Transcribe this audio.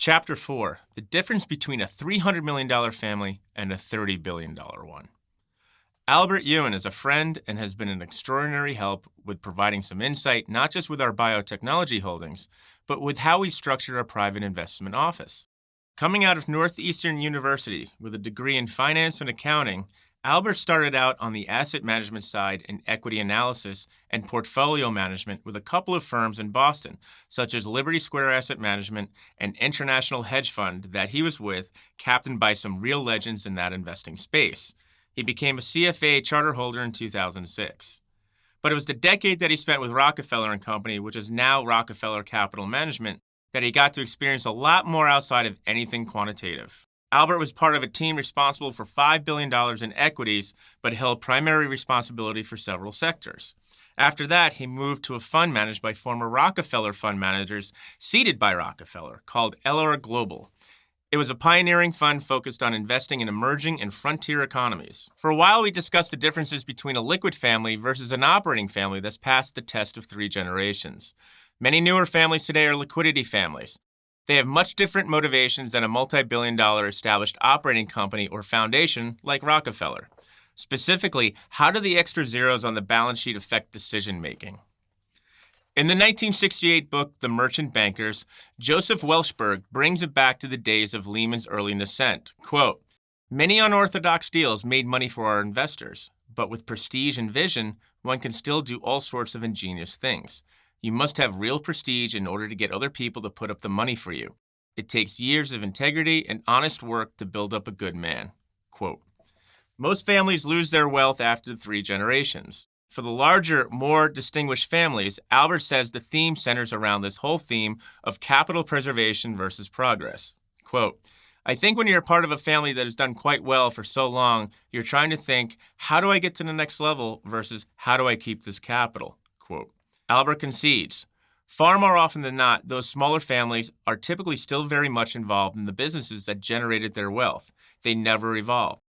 Chapter 4, The Difference Between a $300 million family and a $30 billion one. Albert Ewan is a friend and has been an extraordinary help with providing some insight not just with our biotechnology holdings, but with how we structured our private investment office. Coming out of Northeastern University with a degree in finance and accounting, Albert started out on the asset management side in equity analysis and portfolio management with a couple of firms in Boston, such as Liberty Square Asset Management, an international hedge fund that he was with, captained by some real legends in that investing space. He became a CFA charter holder in 2006. But it was the decade that he spent with Rockefeller and Company, which is now Rockefeller Capital Management, that he got to experience a lot more outside of anything quantitative. Albert was part of a team responsible for $5 billion in equities, but held primary responsibility for several sectors. After that, he moved to a fund managed by former Rockefeller fund managers, seeded by Rockefeller, called LR Global. It was a pioneering fund focused on investing in emerging and frontier economies. For a while, we discussed the differences between a liquid family versus an operating family that's passed the test of 3 generations. Many newer families today are liquidity families. They have much different motivations than a multi-billion-dollar established operating company or foundation like Rockefeller. Specifically, how do the extra zeros on the balance sheet affect decision-making? In the 1968 book, The Merchant Bankers, Joseph Welshberg brings it back to the days of Lehman's early nascent. Quote, "Many unorthodox deals made money for our investors, but with prestige and vision, one can still do all sorts of ingenious things. You must have real prestige in order to get other people to put up the money for you. It takes years of integrity and honest work to build up a good man." Quote, most families lose their wealth after 3 generations. For the larger, more distinguished families, Albert says the theme centers around this whole theme of capital preservation versus progress. Quote, "I think when you're a part of a family that has done quite well for so long, you're trying to think, how do I get to the next level versus how do I keep this capital?" Quote, Albert concedes, far more often than not, those smaller families are typically still very much involved in the businesses that generated their wealth. They never evolved.